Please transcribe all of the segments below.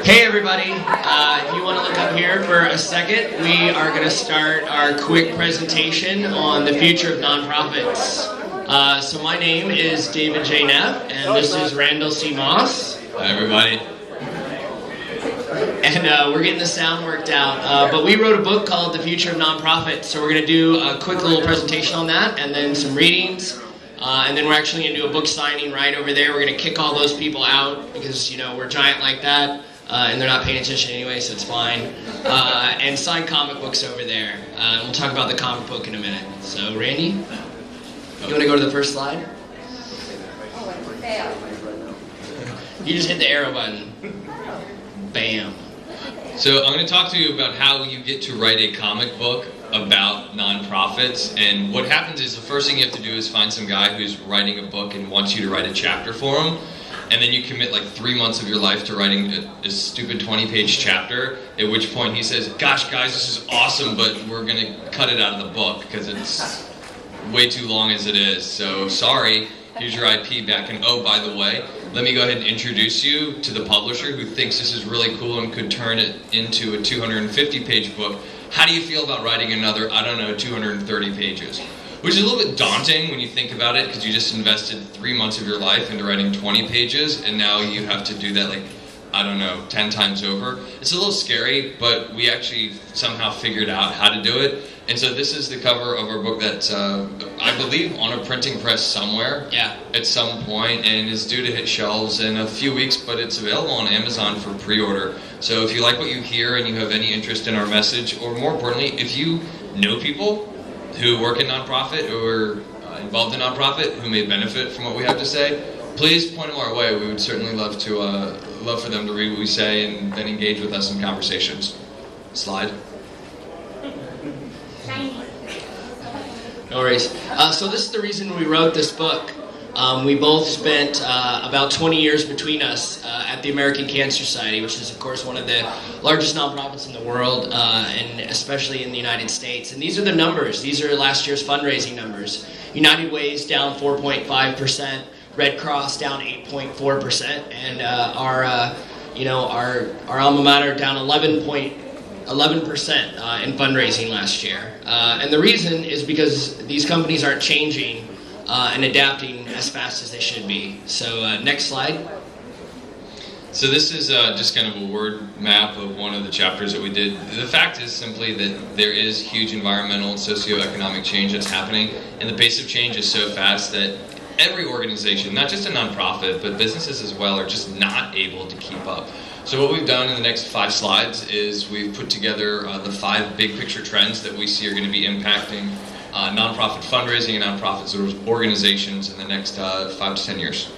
Hey everybody, if you want to look up here for a second, we are going to start our quick presentation on the future of nonprofits. So my name is David J. Neff, and this is Randal C. Moss. Hi everybody. And we're getting the sound worked out, but we wrote a book called The Future of Nonprofits, so we're going to do a quick little presentation on that, and then some readings. And then we're actually going to do a book signing right over there. We're going to kick all those people out because, you know, we're giant like that, and they're not paying attention anyway, so it's fine. And sign comic books over there. We'll talk about the comic book in a minute. So, Randy, you want to go to the first slide? You just hit the arrow button. Bam. So I'm going to talk to you about how you get to write a comic book about nonprofits, and what happens is the first thing you have to do is find some guy who's writing a book and wants you to write a chapter for him, and then you commit like 3 months of your life to writing a stupid 20-page chapter, at which point he says, gosh guys, this is awesome, but we're going to cut it out of the book because it's way too long as it is, so sorry, here's your IP back. And oh, by the way, let me go ahead and introduce you to the publisher who thinks this is really cool and could turn it into a 250-page book. How do you feel about writing another, 230 pages? Which is a little bit daunting when you think about it, because you just invested 3 months of your life into writing 20 pages, and now you have to do that 10 times over. It's a little scary, but we actually somehow figured out how to do it. And so this is the cover of our book that's, I believe, on a printing press somewhere at some point, and is due to hit shelves in a few weeks, but it's available on Amazon for pre-order. So if you like what you hear and you have any interest in our message, or more importantly, if you know people who work in nonprofit or involved in nonprofit who may benefit from what we have to say, please point them our way. We would certainly love for them to read what we say and then engage with us in conversations. Slide. No worries. So this is the reason we wrote this book. We both spent about 20 years between us at the American Cancer Society, which is, of course, one of the largest nonprofits in the world, and especially in the United States. And these are the numbers. These are last year's fundraising numbers. United Way's down 4.5%, Red Cross down 8.4%, and our alma mater down 11% in fundraising last year. And the reason is because these companies aren't changing and adapting as fast as they should be. So next slide. So this is just kind of a word map of one of the chapters that we did. The fact is simply that there is huge environmental and socioeconomic change that's happening, and the pace of change is so fast that every organization, not just a nonprofit, but businesses as well, are just not able to keep up. So what we've done in the next 5 slides is we've put together the 5 big picture trends that we see are going to be impacting nonprofit fundraising and nonprofit organizations in the next 5 to 10 years.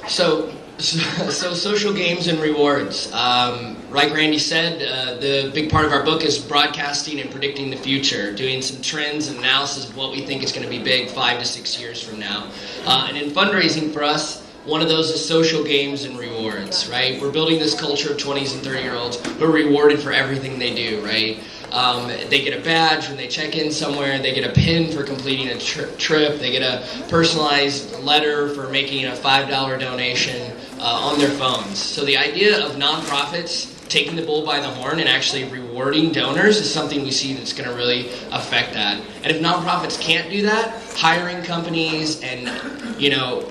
So social games and rewards. Like Randy said, the big part of our book is broadcasting and predicting the future, doing some trends and analysis of what we think is going to be big 5 to 6 years from now. And in fundraising for us, one of those is social games and rewards, right? We're building this culture of 20s and 30-year-olds who are rewarded for everything they do, right? They get a badge when they check in somewhere. They get a pin for completing a trip. They get a personalized letter for making a $5 donation on their phones. So the idea of nonprofits taking the bull by the horn and actually rewarding donors is something we see that's going to really affect that. And if nonprofits can't do that, hiring companies and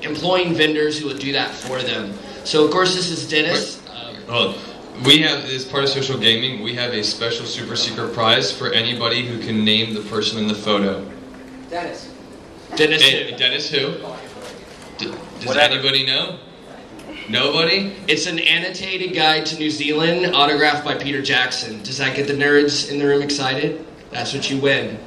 employing vendors who will do that for them. So of course this is Dennis. We have, as part of social gaming, we have a special super secret prize for anybody who can name the person in the photo. Dennis. Dennis who? Does anybody know? Nobody? It's an annotated guide to New Zealand, autographed by Peter Jackson. Does that get the nerds in the room excited? That's what you win.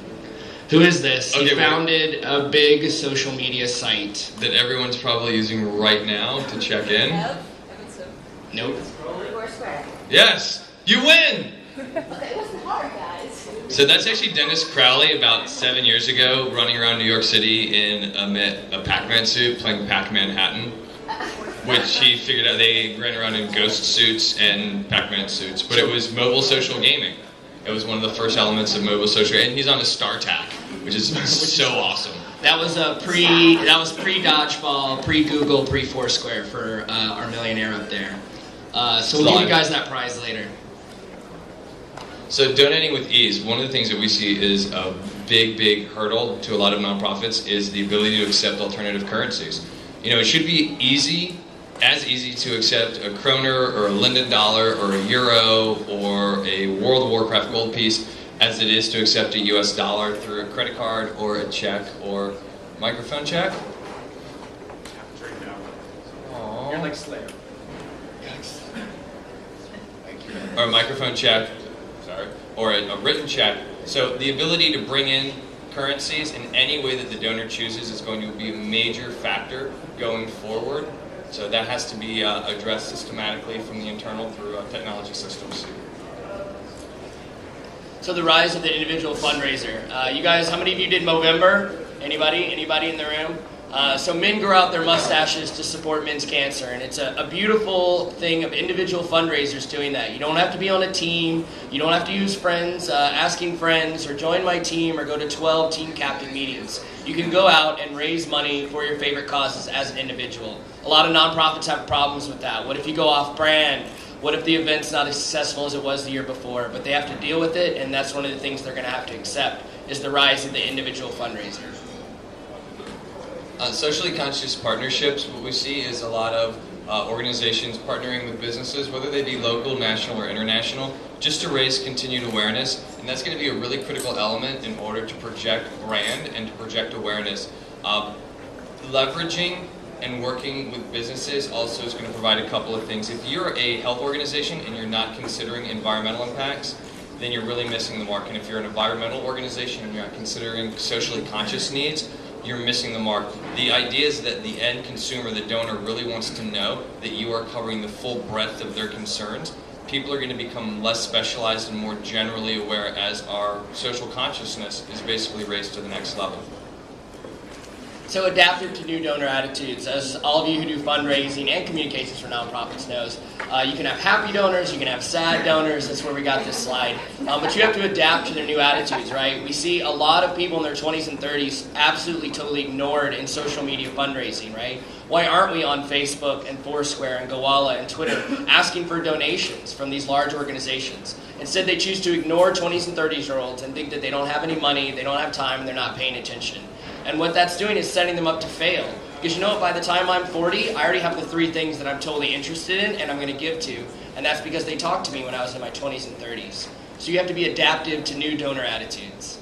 Who is this? He founded a big social media site that everyone's probably using right now to check in. Nope. Yes, you win! It wasn't hard, guys. So that's actually Dennis Crowley about 7 years ago, running around New York City in a Pac-Man suit, playing Pac-Manhattan, which he figured out they ran around in ghost suits and Pac-Man suits. But it was mobile social gaming. It was one of the first elements of mobile social, and he's on a StarTAC, which is so awesome. That was pre-Dodgeball, pre-Google, pre-Foursquare for our millionaire up there. So we'll give you guys that prize later. So donating with ease, one of the things that we see is a big hurdle to a lot of nonprofits is the ability to accept alternative currencies. It should be as easy to accept a kroner or a Linden dollar or a euro or a World of Warcraft gold piece as it is to accept a US dollar through a credit card or a check or microphone check. Aww. You're like Slayer. Or a microphone check, or a written check. So the ability to bring in currencies in any way that the donor chooses is going to be a major factor going forward. So that has to be addressed systematically from the internal through technology systems. So the rise of the individual fundraiser. You guys, how many of you did Movember? Anybody in the room? So men grow out their mustaches to support men's cancer, and it's a beautiful thing of individual fundraisers doing that. You don't have to be on a team. You don't have to use friends, asking friends, or join my team, or go to 12 team captain meetings. You can go out and raise money for your favorite causes as an individual. A lot of nonprofits have problems with that. What if you go off brand? What if the event's not as successful as it was the year before? But they have to deal with it, and that's one of the things they're going to have to accept, is the rise of the individual fundraiser. Socially conscious partnerships, what we see is a lot of organizations partnering with businesses, whether they be local, national, or international, just to raise continued awareness. And that's going to be a really critical element in order to project brand and to project awareness. Leveraging and working with businesses also is going to provide a couple of things. If you're a health organization and you're not considering environmental impacts, then you're really missing the mark. And if you're an environmental organization and you're not considering socially conscious needs, you're missing the mark. The idea is that the end consumer, the donor, really wants to know that you are covering the full breadth of their concerns. People are going to become less specialized and more generally aware as our social consciousness is basically raised to the next level. So adaptive to new donor attitudes. As all of you who do fundraising and communications for nonprofits knows, you can have happy donors, you can have sad donors. That's where we got this slide. But you have to adapt to their new attitudes, right? We see a lot of people in their 20s and 30s absolutely totally ignored in social media fundraising, right? Why aren't we on Facebook and Foursquare and Gowalla and Twitter asking for donations from these large organizations? Instead, they choose to ignore 20s and 30s-year-olds and think that they don't have any money, they don't have time, and they're not paying attention. And what that's doing is setting them up to fail. Because you know what, by the time I'm 40, I already have the 3 things that I'm totally interested in and I'm going to give to. And that's because they talked to me when I was in my 20s and 30s. So you have to be adaptive to new donor attitudes.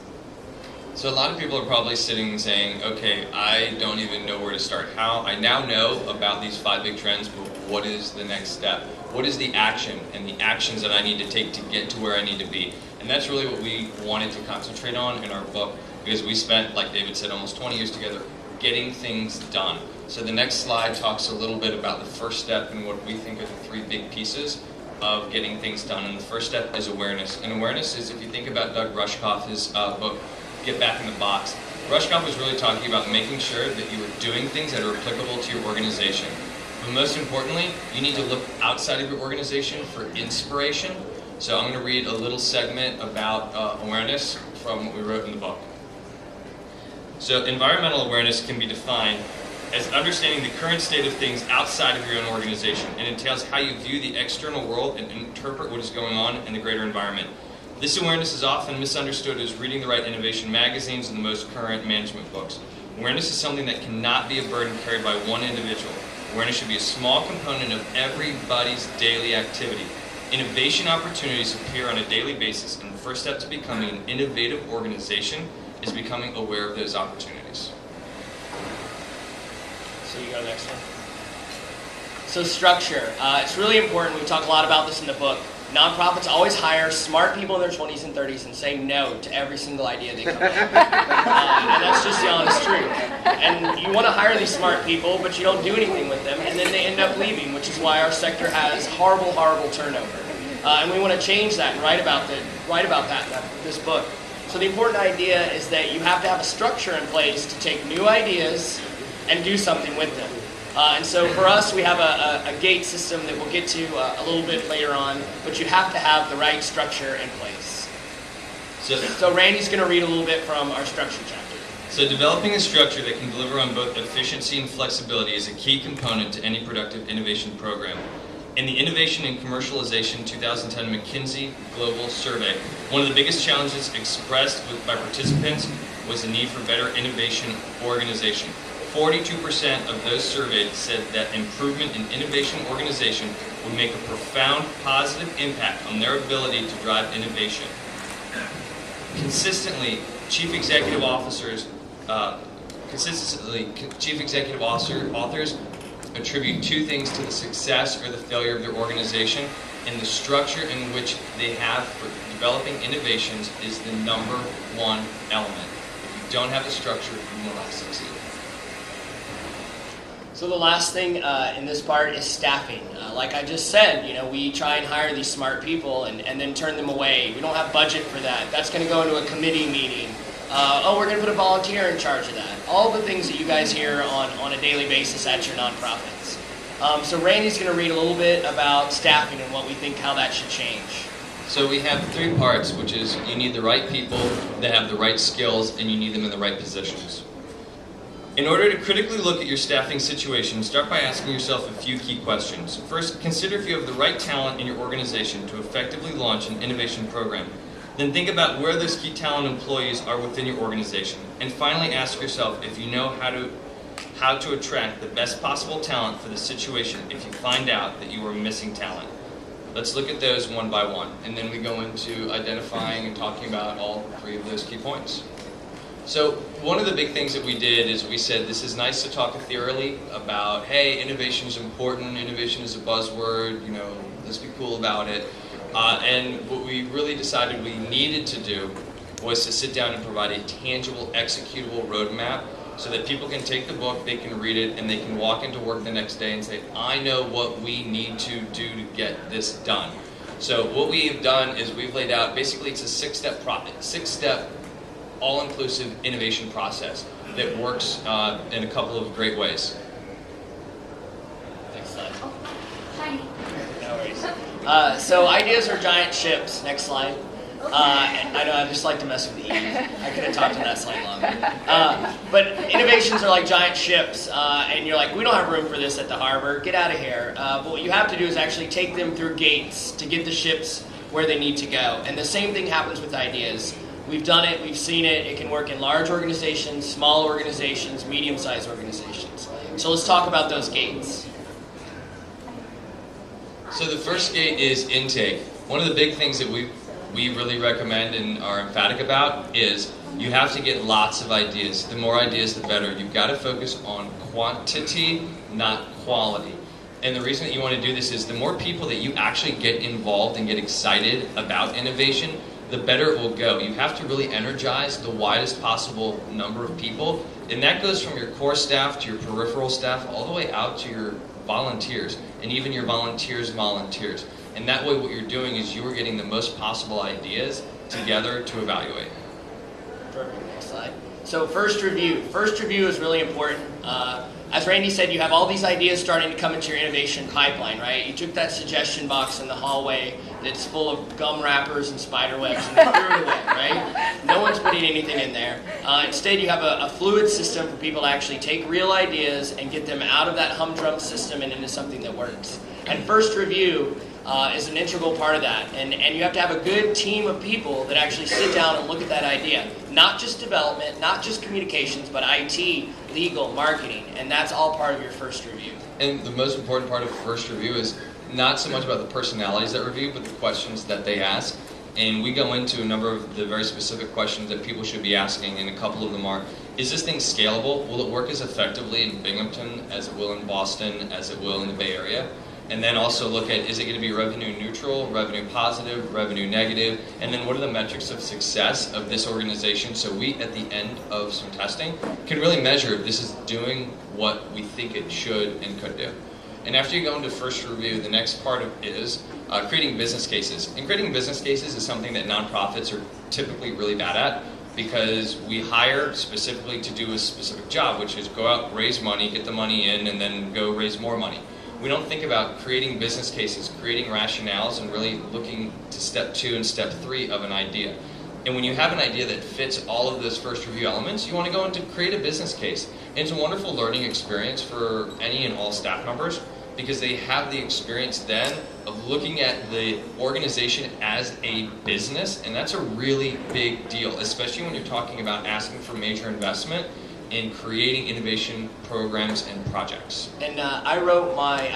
So a lot of people are probably sitting and saying, okay, I don't even know where to start. I now know about these 5 big trends, but what is the next step? What is the action and the actions that I need to take to get to where I need to be? And that's really what we wanted to concentrate on in our book, because we spent, like David said, almost 20 years together getting things done. So the next slide talks a little bit about the first step and what we think are the 3 big pieces of getting things done. And the first step is awareness. And awareness is, if you think about Doug Rushkoff's book, Get Back in the Box, Rushkoff was really talking about making sure that you are doing things that are applicable to your organization. But most importantly, you need to look outside of your organization for inspiration. So I'm going to read a little segment about awareness from what we wrote in the book. So environmental awareness can be defined as understanding the current state of things outside of your own organization, and entails how you view the external world and interpret what is going on in the greater environment. This awareness is often misunderstood as reading the right innovation magazines and the most current management books. Awareness is something that cannot be a burden carried by one individual. Awareness should be a small component of everybody's daily activity. Innovation opportunities appear on a daily basis, and the first step to becoming an innovative organization is becoming aware of those opportunities. So you go next one. So structure. It's really important. We talk a lot about this in the book. Nonprofits always hire smart people in their 20s and 30s and say no to every single idea they come up with. And that's just the honest truth. And you want to hire these smart people, but you don't do anything with them, and then they end up leaving, which is why our sector has horrible, horrible turnover. And we want to change that and write about that in this book. So the important idea is that you have to have a structure in place to take new ideas and do something with them. And so for us, we have a gate system that we'll get to a little bit later on, but you have to have the right structure in place. So Randy's going to read a little bit from our structure chapter. So developing a structure that can deliver on both efficiency and flexibility is a key component to any productive innovation program. In the Innovation and Commercialization 2010 McKinsey Global Survey, one of the biggest challenges expressed by participants was the need for better innovation organization. 42% of those surveyed said that improvement in innovation organization would make a profound positive impact on their ability to drive innovation. Consistently, chief executive authors attribute two things to the success or the failure of their organization, and the structure in which they have for developing innovations is the number one element. If you don't have the structure, you will not succeed. So the last thing in this part is staffing. Like I just said, we try and hire these smart people and then turn them away. We don't have budget for that. That's going to go into a committee meeting. We're going to put a volunteer in charge of that. All the things that you guys hear on a daily basis at your nonprofits. So Randy's going to read a little bit about staffing and what we think how that should change. So we have three parts, which is you need the right people that have the right skills, and you need them in the right positions. In order to critically look at your staffing situation, start by asking yourself a few key questions. First, consider if you have the right talent in your organization to effectively launch an innovation program. Then think about where those key talent employees are within your organization. And finally, ask yourself if you know how to attract the best possible talent for the situation if you find out that you are missing talent. Let's look at those one by one, and then we go into identifying and talking about all three of those key points. So one of the big things that we did is we said this is nice to talk ethereally about, hey, innovation is important, innovation is a buzzword, let's be cool about it. And what we really decided we needed to do was to sit down and provide a tangible, executable roadmap so that people can take the book, they can read it, and they can walk into work the next day and say, I know what we need to do to get this done. So what we have done is we've laid out, basically it's a six-step all-inclusive innovation process that works in a couple of great ways. Next slide. Oh, tiny. No worries. So ideas are giant ships. Next slide. I know I just like to mess with the E's. I could have talked on that slide longer. But innovations are like giant ships, and you're like, we don't have room for this at the harbor. Get out of here. But what you have to do is actually take them through gates to get the ships where they need to go. And the same thing happens with ideas. We've done it, we've seen it. It can work in large organizations, small organizations, medium-sized organizations. So let's talk about those gates. So the first gate is intake. One of the big things that we really recommend and are emphatic about is you have to get lots of ideas. The more ideas, the better. You've got to focus on quantity, not quality. And the reason that you want to do this is the more people that you actually get involved and get excited about innovation, the better it will go. You have to really energize the widest possible number of people, and that goes from your core staff to your peripheral staff all the way out to your volunteers, and even your volunteers. And that way what you're doing is you are getting the most possible ideas together to evaluate. Perfect. Next slide. So first review. First review is really important. As Randy said, you have all these ideas starting to come into your innovation pipeline, right? You took that suggestion box in the hallway that's full of gum wrappers and spider webs and you threw it away, right? No one's putting anything in there. Instead, you have a fluid system for people to actually take real ideas and get them out of that humdrum system and into something that works. And first review is an integral part of that. And you have to have a good team of people that actually sit down and look at that idea. Not just development, not just communications, but IT, legal, marketing, and that's all part of your first review. And the most important part of first review is not so much about the personalities that review, but the questions that they ask. And we go into a number of the very specific questions that people should be asking, and a couple of them are, is this thing scalable? Will it work as effectively in Binghamton as it will in Boston, as it will in the Bay Area? And then also look at, is it going to be revenue neutral, revenue positive, revenue negative, and then what are the metrics of success of this organization so we, at the end of some testing, can really measure if this is doing what we think it should and could do. And after you go into first review, the next part of it is creating business cases. And creating business cases is something that nonprofits are typically really bad at, because we hire specifically to do a specific job, which is go out, raise money, get the money in, and then go raise more money. We don't think about creating business cases, creating rationales, and really looking to step 2 and step 3 of an idea. And when you have an idea that fits all of those first review elements, you want to go into create a business case. And it's a wonderful learning experience for any and all staff members. because they have the experience then of looking at the organization as a business, and that's a really big deal, especially when you're talking about asking for major investment in creating innovation programs and projects. And I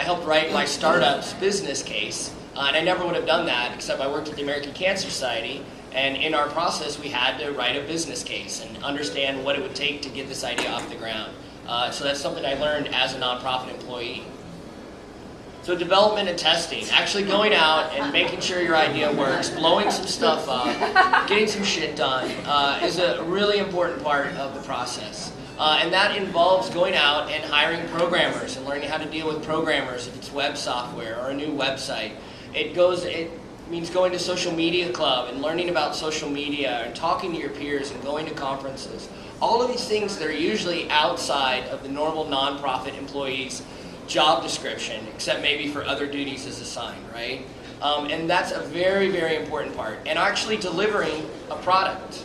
helped write my startup's business case, and I never would have done that except I worked at the American Cancer Society, and in our process we had to write a business case and understand what it would take to get this idea off the ground. So that's something I learned as a nonprofit employee. So development and testing, actually going out and making sure your idea works, blowing some stuff up, getting some shit done is a really important part of the process. And that involves going out and hiring programmers and learning how to deal with programmers if it's web software or a new website. It means going to social media club and learning about social media and talking to your peers and going to conferences. All of these things that are usually outside of the normal nonprofit employee's job description, except maybe for other duties as assigned, right? And that's a very, very important part. And actually delivering a product.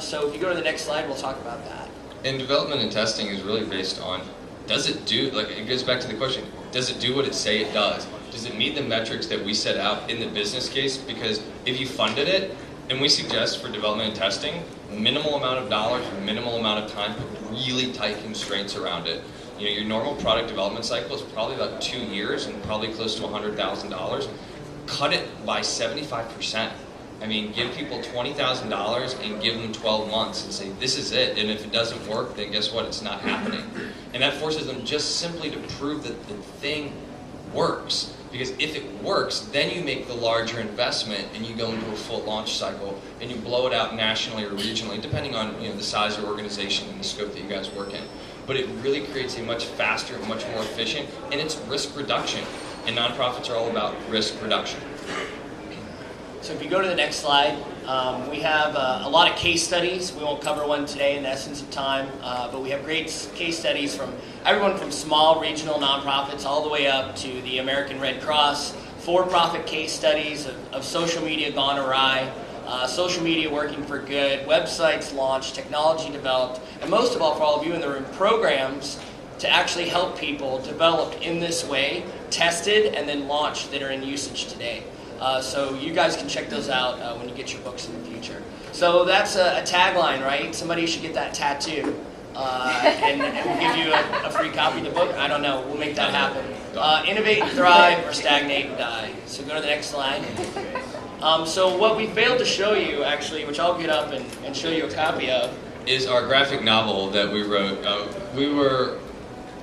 So if you go to the next slide, we'll talk about that. And development and testing is really based on, does it do, like it goes back to the question, does it do what it say it does? Does it meet the metrics that we set out in the business case? Because if you funded it, and we suggest for development and testing, minimal amount of dollars, minimal amount of time, but really tight constraints around it. You know, your normal product development cycle is probably about 2 years and probably close to $100,000. Cut it by 75%. I mean, give people $20,000 and give them 12 months and say, this is it. And if it doesn't work, then guess what? It's not happening. And that forces them just simply to prove that the thing works. Because if it works, then you make the larger investment and you go into a full launch cycle and you blow it out nationally or regionally, depending on the size of your organization and the scope that you guys work in. But it really creates a much faster, much more efficient, and it's risk reduction. And nonprofits are all about risk reduction. So if you go to the next slide, we have a lot of case studies. We won't cover one today in the essence of time, but we have great case studies from everyone from small regional nonprofits all the way up to the American Red Cross, for-profit case studies of social media gone awry, social media working for good, websites launched, technology developed, and most of all, for all of you in the room, programs to actually help people develop in this way, tested, and then launched that are in usage today. So you guys can check those out when you get your books in the future. So that's a tagline, right? Somebody should get that tattoo. And we'll give you a free copy of the book. I don't know. We'll make that happen. Innovate and thrive or stagnate and die. So go to the next slide. So what we failed to show you, actually, which I'll get up and show you a copy of, is our graphic novel that we wrote. We were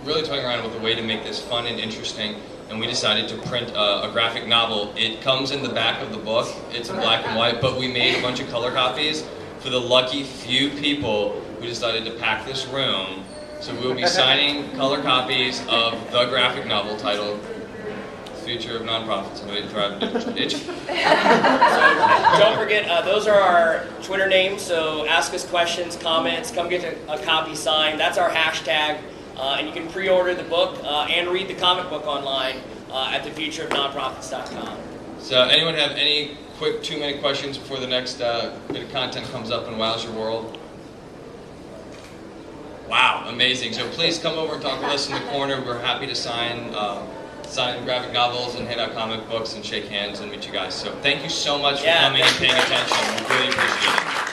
really toying around with a way to make this fun and interesting, and we decided to print a graphic novel. It comes in the back of the book. It's in black and white, but we made a bunch of color copies. For the lucky few people, we decided to pack this room. So we'll be signing color copies of the graphic novel titled Future of Nonprofits, Innovate and Thrive. Itch. So don't forget, those are our Twitter names, so ask us questions, comments, come get a copy signed. That's our hashtag. And you can pre-order the book and read the comic book online at thefutureofnonprofits.com. So anyone have any quick 2-minute questions before the next bit of content comes up and wows your world? Wow, amazing. So please come over and talk with us in the corner. We're happy to sign graphic novels and hand out comic books and shake hands and meet you guys. So thank you so much for coming and paying attention. We really appreciate it.